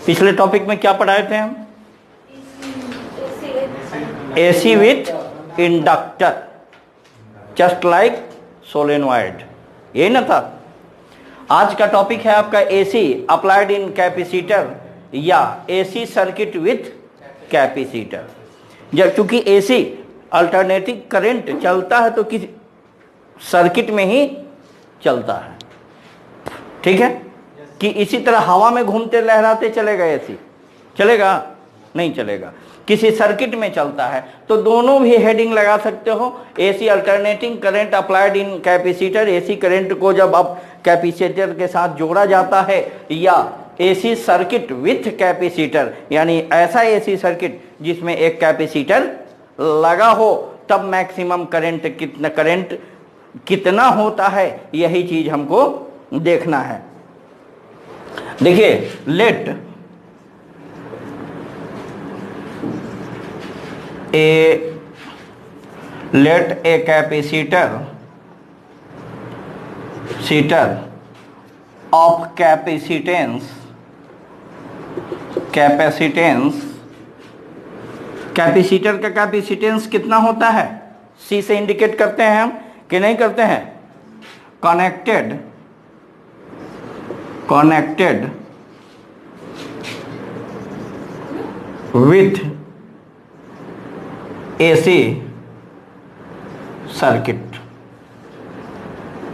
पिछले टॉपिक में क्या पढ़ाए थे हम? AC with inductor just like solenoid, यही ना था। आज का टॉपिक है आपका एसी अप्लाइड इन कैपेसिटर या एसी सर्किट विथ कैपेसिटर। जब चूंकि एसी अल्टरनेटिंग करंट चलता है तो किस सर्किट में ही चलता है, ठीक है। कि इसी तरह हवा में घूमते लहराते चलेगा एसी, चलेगा? नहीं चलेगा, किसी सर्किट में चलता है। तो दोनों भी हेडिंग लगा सकते हो। AC alternating current applied in capacitor, AC current को जब अब कैपेसिटर के साथ जोड़ा जाता है, या एसी सर्किट विथ कैपेसिटर, यानी ऐसा एसी सर्किट जिसमें एक कैपेसिटर लगा हो, तब मैक्सिमम करंट कितना होता है, यही चीज हमको देखना है। देखिए, let a capacitor of capacitance capacitor का कैपेसिटेंस कितना होता है? सी से इंडिकेट करते हैं हम कि नहीं करते हैं? कनेक्टेड विथ एसी सर्किट,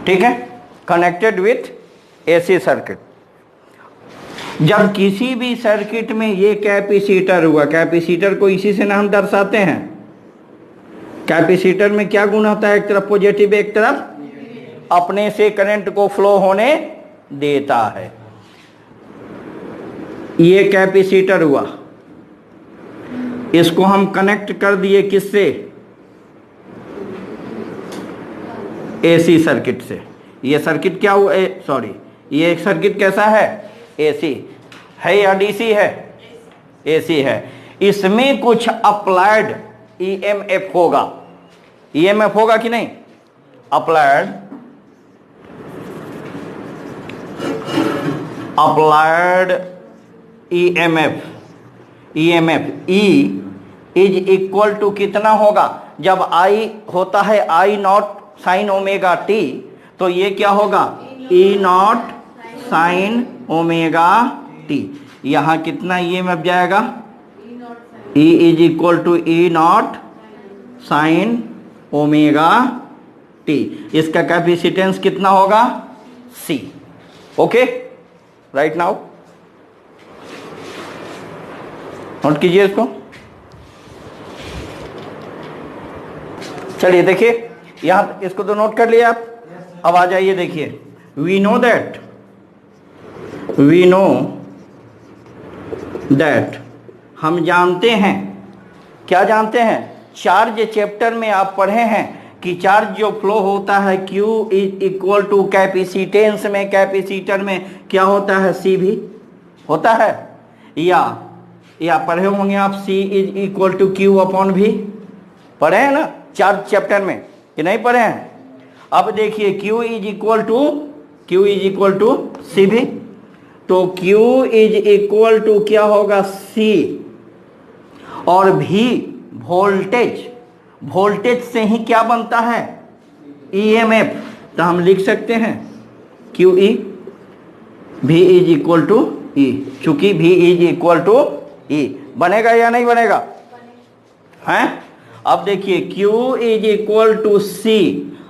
ठीक है, कनेक्टेड विथ एसी सर्किट। जब किसी भी सर्किट में ये कैपेसिटर हुआ, कैपेसिटर को इसी से ना हम दर्शाते हैं। कैपेसिटर में क्या गुण होता है? एक तरफ पॉजिटिव, एक तरफ अपने से करंट को फ्लो होने देता है। ये कैपेसिटर हुआ, इसको हम कनेक्ट कर दिए किससे? एसी सर्किट से। ये सर्किट क्या हुआ? सॉरी, ये एक सर्किट कैसा है? एसी है या डीसी है? एसी है। इसमें कुछ अप्लाइड ईएमएफ होगा। ईएमएफ होगा कि नहीं? Applied EMF E is equal to कितना होगा? जब आई होता है I naught sine omega T, तो ये क्या होगा? E naught sine omega T. यहां कितना ईएमएफ जाएगा? E is equal to E naught sine omega T. इसका कैपेसिटेंस कितना होगा? C. Okay, right now note कीजिए इसको। चलिए देखिए, यहां इसको तो नोट कर लिया आप। अब आ जाइए, देखिए, वी नो दैट हम जानते हैं। क्या जानते हैं? चार्ज चैप्टर में आप पढ़े हैं कि चार्ज जो फ्लो होता है Q is equal to capacitance में, कैपेसिटर में क्या होता है? C भी होता है। या पढ़े होंगे आप C is equal to Q upon भी, पढ़े हैं ना चार्ज चैप्टर में कि नहीं पढ़े हैं? अब देखिए, Q is equal to C भी, तो Q इज इक्वल टू क्या होगा? C। और भी वोल्टेज से ही क्या बनता है? ईएमएफ। तो हम लिख सकते हैं QE, V is equal to E। चूंकि V is equal to E, बनेगा या नहीं बनेगा? हैं? अब देखिए, Q is equal to C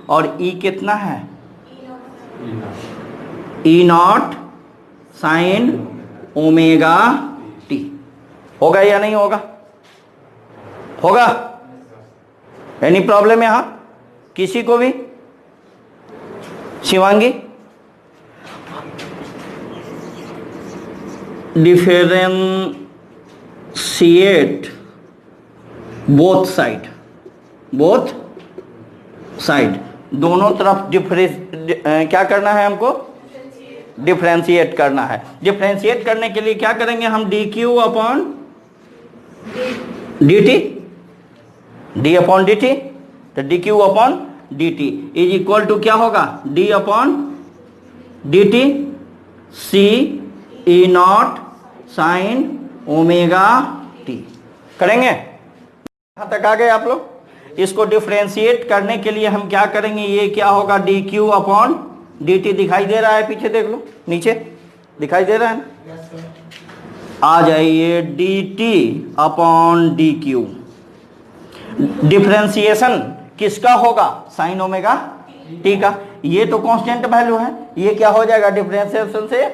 और E कितना है? E naught sine omega T. होगा या नहीं होगा? होगा? एनी प्रॉब्लम यहां किसी को भी? शिवांगी, डिफरेंशिएट बोथ साइड, दोनों तरफ क्या करना है हमको? डिफरेंशिएट करना है। डिफरेंशिएट करने के लिए क्या करेंगे हम? dq upon D upon D T. तो dq upon D T is equal to क्या होगा? d upon D T, C E naught sine omega T. करेंगे? यहां तक आ गए आप लोग? इसको डिफरेंशिएट करने के लिए हम क्या करेंगे, ये क्या होगा, D Q upon D T. दिखाई दे रहा है पीछे, देख लो नीचे दिखाई दे रहा है ना? आ जाइए D T upon D Q. Differentiation किसका होगा, साइन ओमेगा टी का। ये तो कांस्टेंट वैल्यू है, ये क्या हो जाएगा डिफरेंशिएशन से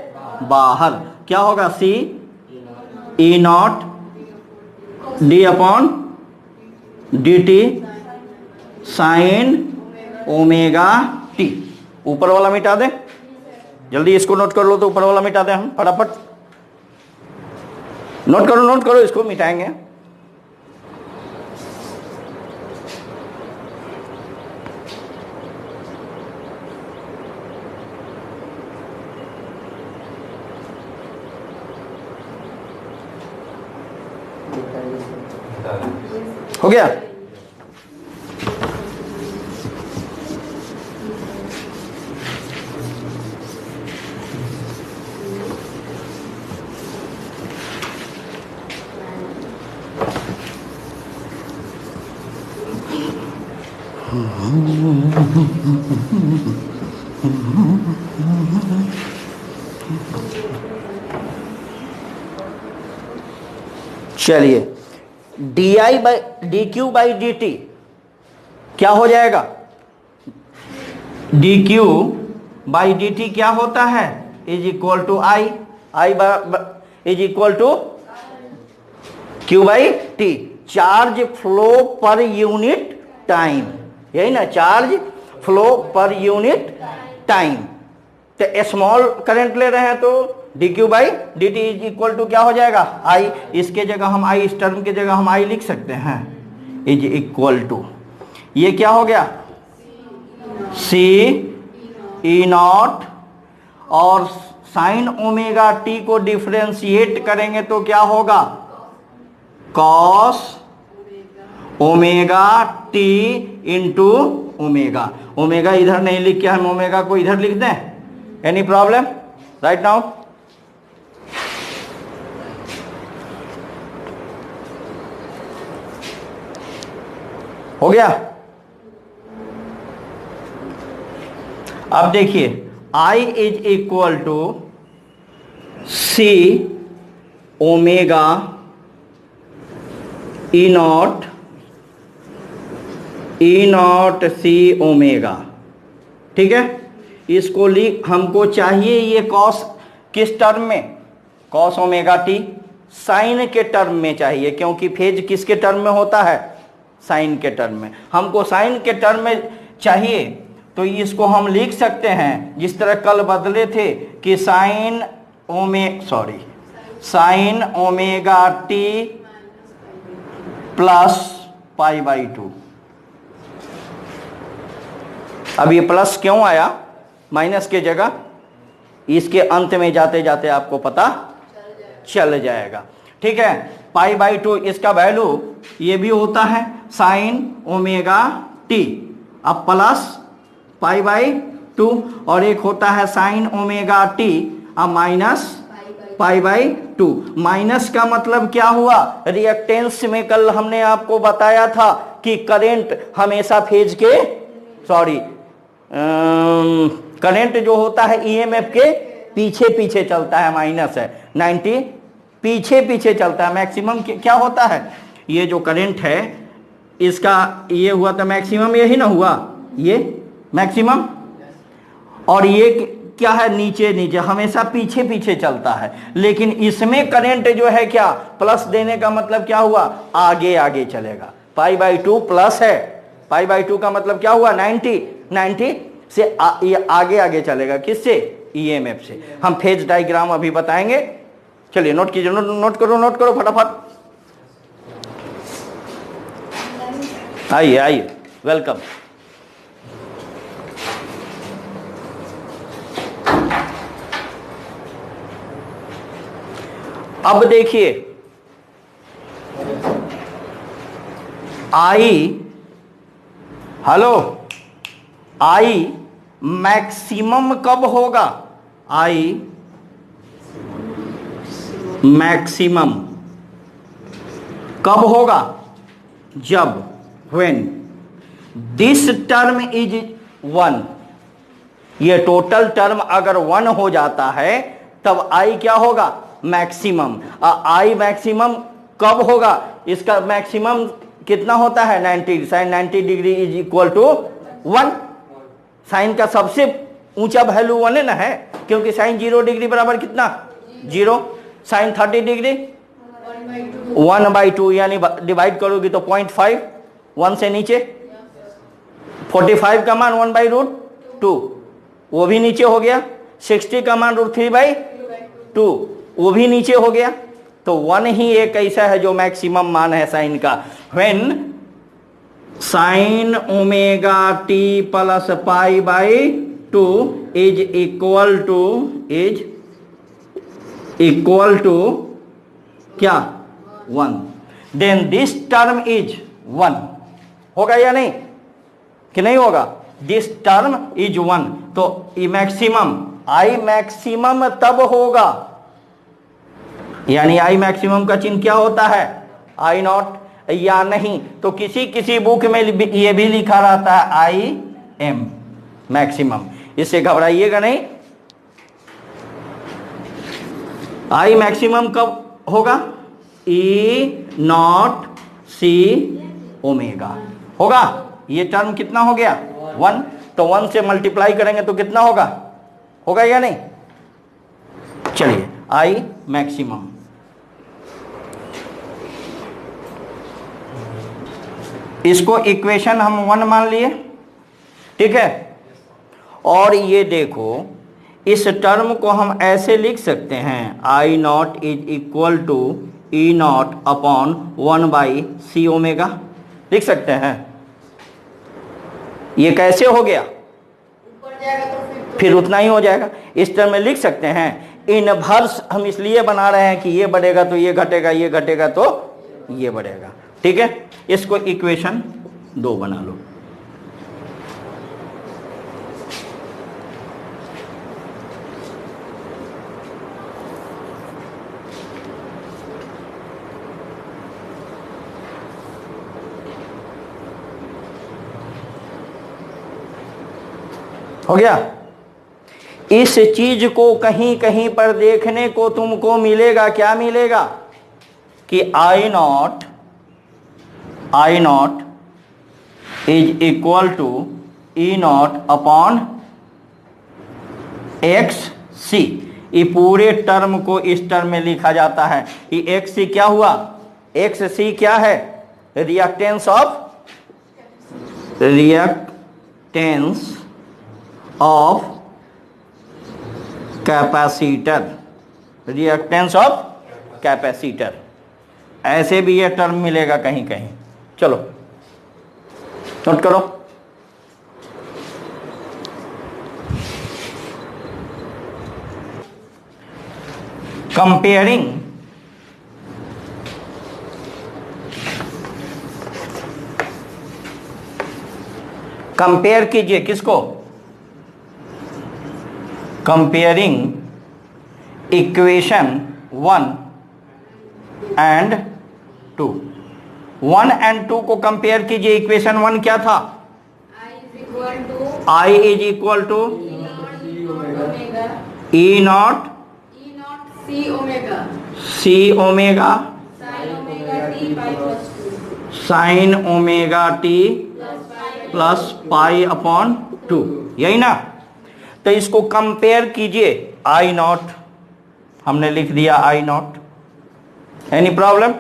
बाहर, क्या होगा, C E naught D upon D T sine omega T. ऊपर वाला मिटा दें, जल्दी इसको नोट कर लो, तो ऊपर वाला मिटा दें हम फटाफट। नोट करो इसको मिटाएंगे। हो गया? चलिए, D I by D Q by D T क्या हो जाएगा, D Q by D T क्या होता है, is equal to I is equal to Q by T. Charge flow per unit time, यही ना, charge flow per unit time. तो small current ले रहे हैं तो D Q by D T is equal to क्या हो जाएगा, आई। इसके जगह हम आई, इस टर्म के जगह हम आई लिख सकते हैं, इज इक्वल टू, ये क्या हो गया, सी ई नॉट, और साइन ओमेगा टी को डिफरेंशिएट करेंगे तो क्या होगा, cos omega T into omega. Omega इधर नहीं लिख के हम ओमेगा को इधर लिख दें, एनी प्रॉब्लम राइट नाउ? हो गया? अब देखिए, I is equal to C omega E naught C omega, ठीक है। इसको लिख, हमको चाहिए ये कॉस किस टर्म में, कॉस ओमेगा टी, साइन के टर्म में चाहिए, क्योंकि फेज किसके टर्म में होता है, साइन के टर्म में। हमको साइन के टर्म में चाहिए, तो इसको हम लिख सकते हैं जिस तरह कल बदले थे कि sign omega T plus pi by 2। अब ये प्लस क्यों आया माइनस के जगह, इसके अंत में जाते जाते आपको पता चल जाएगा, ठीक है। पाई बाई 2 इसका वैल्यू ये भी होता है साइन ओमेगा टी, अब प्लस पाई बाई 2, और एक होता है साइन ओमेगा टी अब माइनस पाई बाई 2। माइनस का मतलब क्या हुआ, रिएक्टेंस में कल हमने आपको बताया था कि करंट हमेशा फेज के करंट जो होता है ईएमएफ के पीछे पीछे चलता है, माइनस है 90 पीछे पीछे चलता है। मैक्सिमम क्या होता है, ये जो करंट है इसका ये हुआ तो मैक्सिमम यही ना हुआ, ये मैक्सिमम, और ये क्या है, नीचे नीचे हमेशा पीछे पीछे चलता है। लेकिन इसमें करंट जो है क्या, प्लस देने का मतलब क्या हुआ, आगे आगे चलेगा। पाई बाई 2 प्लस है, पाई बाई 2 का मतलब क्या हुआ, 90 से ये आगे आगे चलेगा, किससे, ईएमएफ से। हम फेज डायग्राम अभी बताएंगे, चलिए नोट कीजिए, नोट करो फटाफट। आइए वेलकम। अब देखिए, आई मैक्सिमम कब होगा, आई मैक्सिमम कब होगा? जब व्हेन दिस टर्म इज 1, ये टोटल टर्म अगर 1 हो जाता है तब आई क्या होगा? मैक्सिमम। आई मैक्सिमम कब होगा? इसका मैक्सिमम कितना होता है? 90। Sine 90 degree is equal to 1। Sine का सबसे ऊंचा वैल्यू 1 है ना, है, क्योंकि साइन 0 डिग्री बराबर कितना? 0। साइन 30 डिग्री 1/2, यानी डिवाइड करोगे तो 0.5, 1 से नीचे। 45 का मान 1/√2, वो भी नीचे हो गया। 60 का मान √3/2, वो भी नीचे हो गया। तो 1 ही एक ऐसा है जो मैक्सिमम मान है साइन का। When sine omega T plus π/2 is equal to क्या? 1, देन दिस टर्म इज 1। होगा या नहीं कि नहीं होगा? This term is 1। तो ई मैक्सिमम, आई मैक्सिमम तब होगा, यानी आई मैक्सिमम का चिन्ह क्या होता है? आई नॉट, या नहीं तो किसी किसी बुक में ये भी लिखा रहता है आई एम मैक्सिमम। इससे घबराइएगा नहीं। आई मैक्सिमम कब होगा? E0 C ओमेगा होगा। ये टर्म कितना हो गया? 1। तो 1 से मल्टीप्लाई करेंगे तो कितना होगा? होगा या नहीं? चलिए, आई मैक्सिमम, इसको इक्वेशन हम 1 मान लिए, ठीक है। और ये देखो, इस टर्म को हम ऐसे लिख सकते हैं, I0 is equal to E0 upon 1/C omega, लिख सकते हैं। ये कैसे हो गया? ऊपर जाएगा तो फिर उतना ही हो जाएगा। इस टर्म में लिख सकते हैं। इनवर्स हम इसलिए बना रहे हैं कि ये बढ़ेगा तो ये घटेगा, ये घटेगा तो ये बढ़ेगा, ठीक है। इसको इक्वेशन 2 बना लो। हो गया। इस चीज को कहीं कहीं पर देखने को तुमको मिलेगा, क्या मिलेगा कि I0 is equal to E0 upon XC। ये पूरे टर्म को इस टर्म में लिखा जाता है। ये XC क्या हुआ? XC क्या है? Reactance of capacitor, reactance of capacitor. ऐसे भी ये टर्म मिलेगा कहीं कहीं। चलो नोट करो। कंपेयरिंग कंपेयर कीजिए किसको? Comparing equation 1 and 2। 1 एंड 2 को कंपेयर कीजिए। इक्वेशन 1 क्या था? I is equal to E0 C omega sine omega T plus π/2, यही ना। तो इसको कंपेयर कीजिए। I0 हमने लिख दिया I0। Any problem?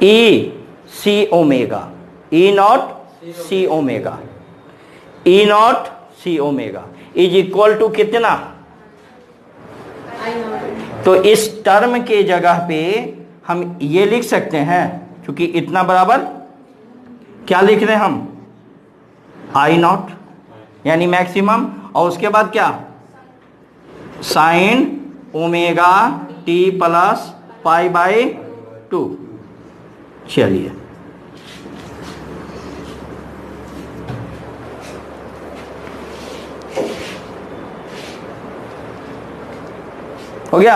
E omega E0 C omega E0 C omega is equal to कितना? तो इस टर्म के जगह पे हम ये लिख सकते हैं, क्योंकि इतना बराबर क्या लिख रहे हैं हम? I0 यानी मैक्सिमम, और उसके बाद क्या? Sine omega T plus π/2। चलिए, हो गया।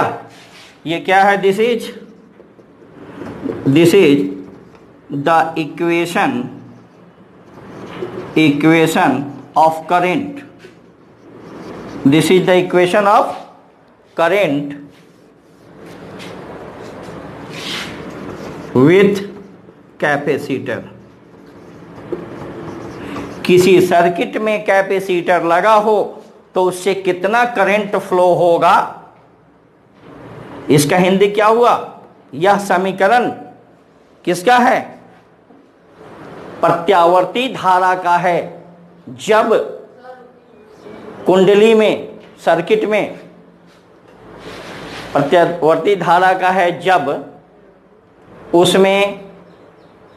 ये क्या है? This is the equation of current. This is the equation of current with capacitor. किसी सर्किट में कैपेसिटर लगा हो तो उससे कितना करंट फ्लो होगा, इसका हिंदी क्या हुआ? यह समीकरण किसका है? प्रत्यावर्ती धारा का है। जब कुंडली में, सर्किट में प्रत्यावर्ती धारा का है, जब उसमें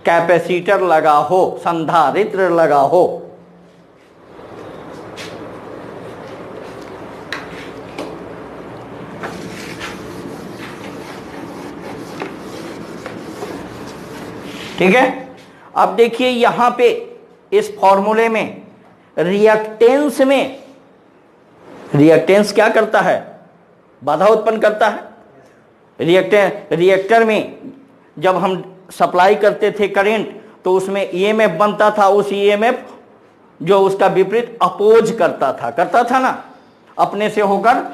कैपेसिटर लगा हो, संधारित्र लगा हो। ठीक है। अब देखिए यहां पे इस फॉर्मूले में रिएक्टेंस में, रिएक्टेंस क्या करता है? बाधा उत्पन्न करता है। रिएक्टर में जब हम सप्लाई करते थे करंट तो उसमें ईएमएफ बनता था। उस ईएमएफ जो उसका विपरीत अपोज करता था ना, अपने से होकर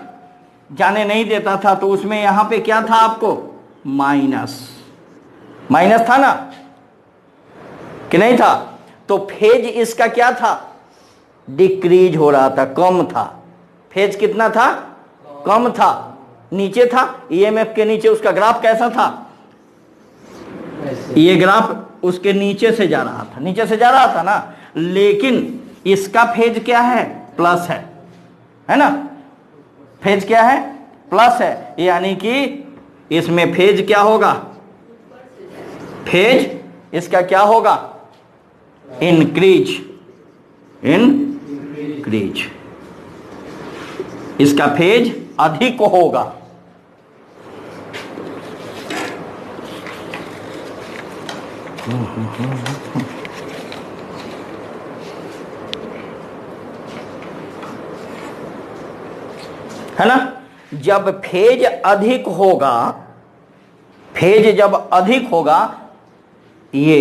जाने नहीं देता था। तो उसमें यहां पे क्या था? आपको माइनस था ना, कि नहीं था? तो फेज इसका क्या था? डिक्रीज हो रहा था, कम था। फेज कितना था? कम था, नीचे था। ईएमएफ के नीचे उसका ग्राफ कैसा था? ये ग्राफ उसके नीचे से जा रहा था, नीचे से जा रहा था ना। लेकिन इसका फेज क्या है? प्लस है ना? फेज क्या है? प्लस है। यानी कि इसमें फेज क्या होगा? फेज इसका क्या होगा? इंक्रीज। इसका फेज अधिक होगा। है ना? जब फेज अधिक होगा, फेज जब अधिक होगा, ये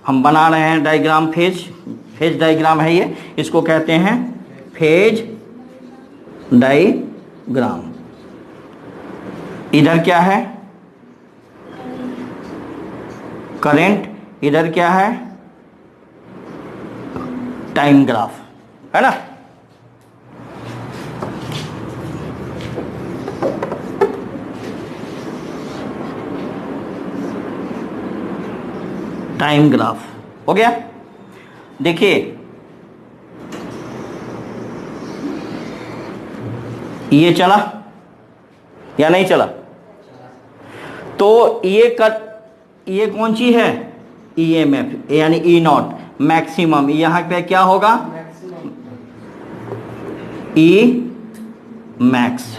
हम बना रहे हैं डायग्राम, फेज डायग्राम है ये, इसको कहते हैं फेज डायग्राम। इधर क्या है? करंट। इधर क्या है? टाइम ग्राफ, है ना? टाइम ग्राफ हो गया। देखिए ये चला या नहीं चला? तो ये कौन सी है? ईएमएफ यानी ई नॉट मैक्सिमम। यहां पे क्या होगा? E max.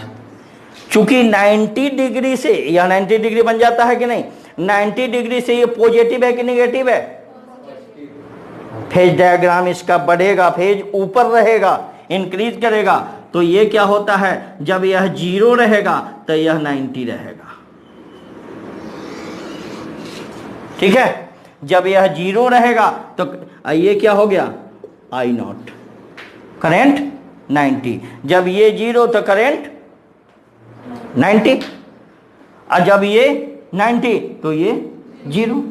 चूंकि 90 डिग्री से यह 90 डिग्री बन जाता है कि नहीं? 90 डिग्री से ये पॉजिटिव है कि नेगेटिव है? फेज डायग्राम इसका बढ़ेगा, फेज ऊपर रहेगा, इंक्रीज करेगा। तो ये क्या होता है? जब यह 0 रहेगा तो यह 90 रहेगा। ठीक है? जब यह 0 रहेगा तो ये क्या हो गया? आई नॉट, करंट 90। जब ये 0 तो करंट 90, और जब ये 90 तो ये 0,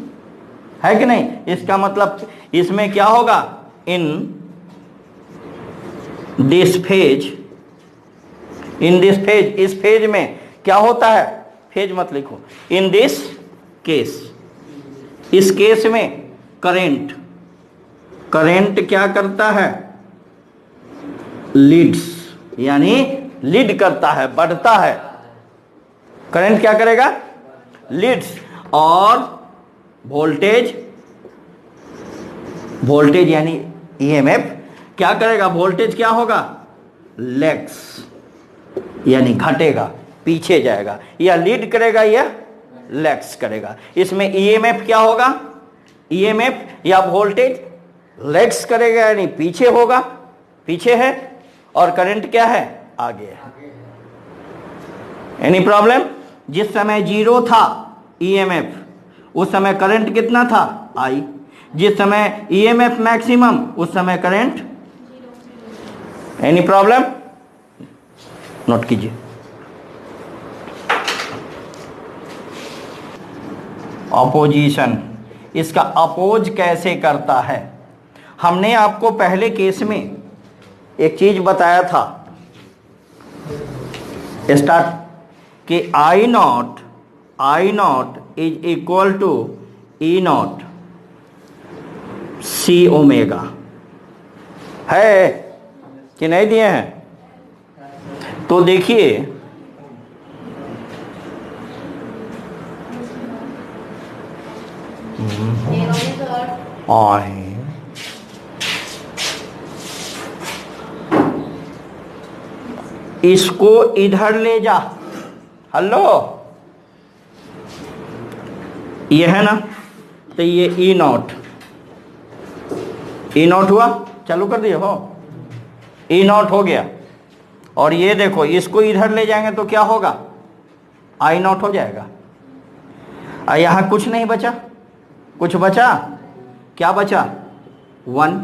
है कि नहीं? इसका मतलब इसमें क्या होगा? इन दिस फेज, इस फेज में क्या होता है? फेज मत लिखो। इन दिस केस, इस केस में करंट क्या करता है? लीड्स, यानी लीड करता है, बढ़ता है। करंट क्या करेगा? लीड्स। और वोल्टेज यानी ईएमएफ क्या करेगा? वोल्टेज क्या होगा? लैग्स, यानी घटेगा, पीछे जाएगा। या लीड करेगा या लैग्स करेगा। इसमें ईएमएफ क्या होगा? ईएमएफ या वोल्टेज लैग्स करेगा, यानी पीछे होगा, पीछे है। और करंट क्या है? आगे है। Any problem? जिस समय जीरो था ईएमएफ उस समय करंट कितना था? आई। जिस समय ईएमएफ मैक्सिमम उस समय करंट। Any problem? नोट कीजिए। ऑपोजिशन, इसका अपोज कैसे करता है? हमने आपको पहले केस में एक चीज बताया था, स्टार्ट कि I naught is equal to E naught C omega, है कि नहीं दिए हैं? तो देखिए इसको इधर ले जा। हेलो, ये है ना, तो ये ई नॉट हुआ, चालू कर दिए हो, ई नॉट हो गया। और ये देखो इसको इधर ले जाएंगे तो क्या होगा? आई नॉट हो जाएगा। यहां कुछ नहीं बचा, कुछ बचा? क्या बचा? 1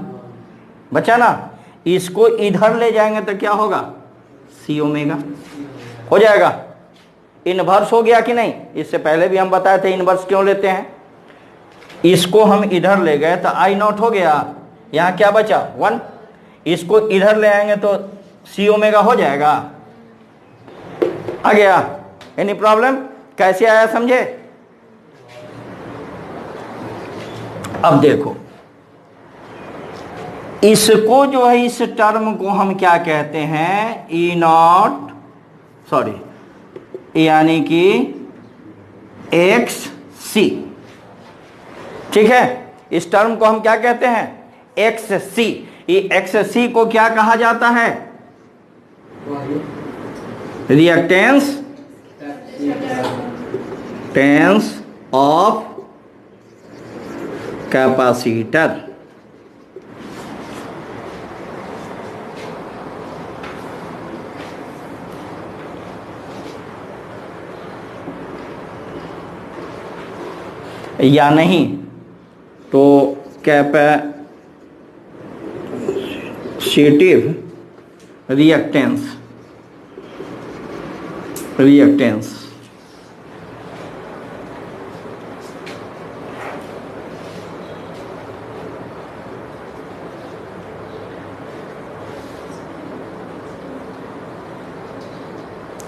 बचा ना। इसको इधर ले जाएंगे तो क्या होगा? सी ओमेगा हो जाएगा। इनवर्स हो गया कि नहीं? इससे पहले भी हम बताए थे इनवर्स क्यों लेते हैं। इसको हम इधर ले गए तो आई नॉट हो गया, यहाँ क्या बचा? 1। इसको इधर ले आएंगे तो सी ओमेगा हो जाएगा। आ गया? Any problem? कैसे आया समझे? अब देखो इसको जो है, इस टर्म को हम क्या कहते हैं? ई नॉट, सॉरी, यानी कि एक्स सी। ठीक है, इस टर्म को हम क्या कहते हैं? एक्स सी। ये एक्स सी को क्या कहा जाता है? Reactance of capacitor. या नहीं तो कैपेसिटिव रिएक्टेंस।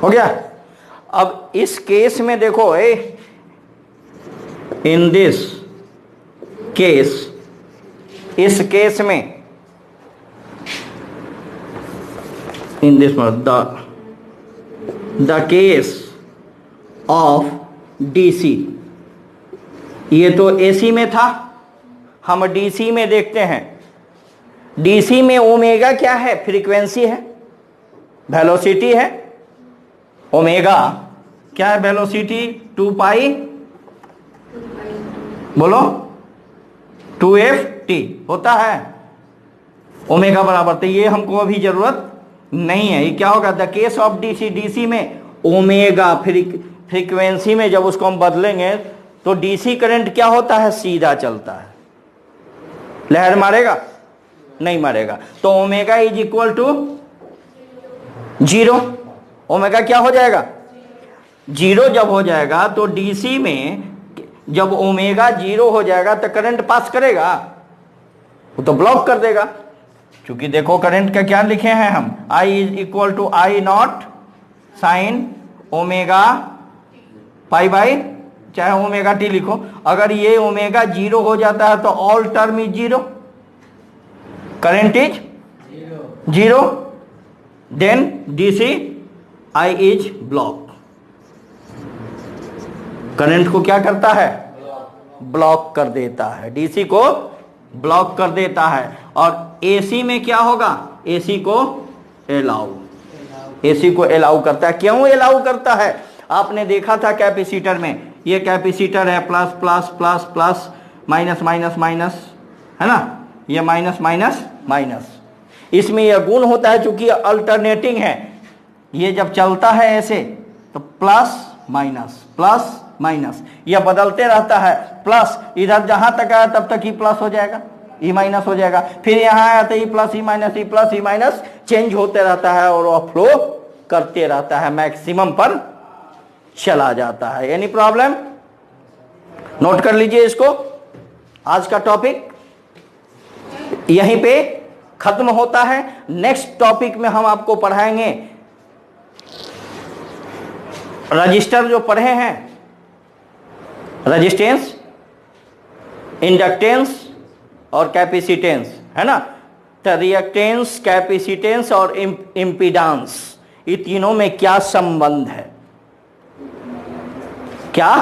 हो गया? अब इस केस में देखो, इन दिस केस, इस केस में, in this the case of DC, ये तो एसी में था, हम डीसी में देखते हैं। डीसी में ओमेगा क्या है? फ्रीक्वेंसी है, वेलोसिटी है। ओमेगा क्या है? वेलोसिटी 2 पाई, बोलो, 2ft होता है ओमेगा बराबर। तो ये हमको अभी जरूरत नहीं है। ये क्या होगा? The case of DC, DC में ओमेगा फ्रीक्वेंसी में जब उसको हम बदलेंगे तो डीसी करंट क्या होता है? सीधा चलता है। लहर मारेगा? नहीं मारेगा। तो omega is equal to 0। Omega क्या हो जाएगा? 0 जब हो जाएगा तो डीसी में जब ओमेगा 0 हो जाएगा तो करंट पास करेगा? वो तो ब्लॉक कर देगा। क्योंकि देखो करंट का क्या लिखे हैं हम? I is equal to I naught sine omega pi by, चाहे ओमेगा टी लिखो। अगर ये ओमेगा 0 हो जाता है तो all term is 0, current is 0, then DC I is block. Current को क्या करता है? ब्लॉक कर देता है, डीसी को ब्लॉक कर देता है। और एसी में क्या होगा? एसी को अलाउ करता है। क्यों अलाउ करता है? आपने देखा था कैपेसिटर में, ये कैपेसिटर है, plus plus plus plus, minus minus minus, है ना, ये माइनस माइनस माइनस। इसमें यह गुण होता है चूंकि अल्टरनेटिंग है, ये जब चलता है ऐसे तो प्लस माइनस यह बदलते रहता है। प्लस इधर जहां तक आया तब तक ही प्लस हो जाएगा, ई माइनस हो जाएगा, फिर यहां आया तो E plus E minus change होते रहता है और वह फ्लो करते रहता है, मैक्सिमम पर चला जाता है। Any problem? नोट कर लीजिए इसको। आज का टॉपिक यहीं पे खत्म होता है। नेक्स्ट टॉपिक में हम आपको पढ़ाएंगे रजिस्टर जो पढ़े हैं, रजिस्टेंस, इंडक्टेंस और कैपेसिटेंस, है ना। तो रिएक्टेंस, कैपेसिटेंस और इम्पीडेंस, ये तीनों में क्या संबंध है, क्या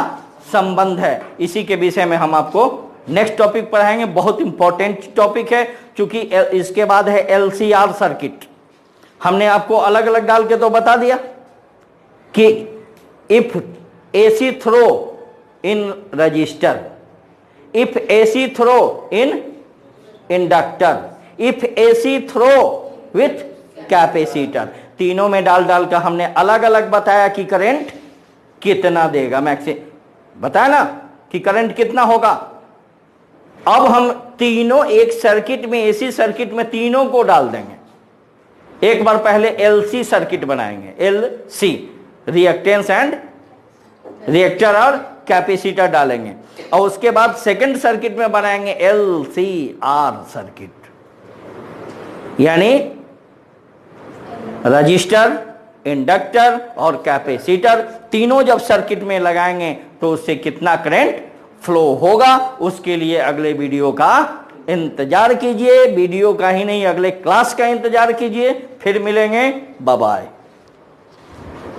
संबंध है, इसी के विषय में हम आपको नेक्स्ट टॉपिक पढ़ाएंगे। बहुत इंपॉर्टेंट टॉपिक है, क्योंकि इसके बाद है एलसीआर सर्किट। हमने आपको अलग अलग डाल के तो बता दिया कि if AC through in resistor, if AC through in inductor, if AC through with capacitor, तीनों में डाल डाल कर हमने अलग अलग बताया कि करंट कितना देगा, मैक्सिमम बताया ना कि करंट कितना होगा। अब हम तीनों एक सर्किट में, एसी सर्किट में तीनों को डाल देंगे। एक बार पहले एलसी सर्किट बनाएंगे, एलसी, रिएक्टेंस एंड रिएक्टर और कैपेसिटर डालेंगे, और उसके बाद सेकंड सर्किट में बनाएंगे एलसीआर सर्किट, यानी रजिस्टर, इंडक्टर और कैपेसिटर तीनों जब सर्किट में लगाएंगे तो उससे कितना करंट फ्लो होगा, उसके लिए अगले वीडियो का इंतजार कीजिए। वीडियो का ही नहीं, अगले क्लास का इंतजार कीजिए। फिर मिलेंगे, बाय बाय।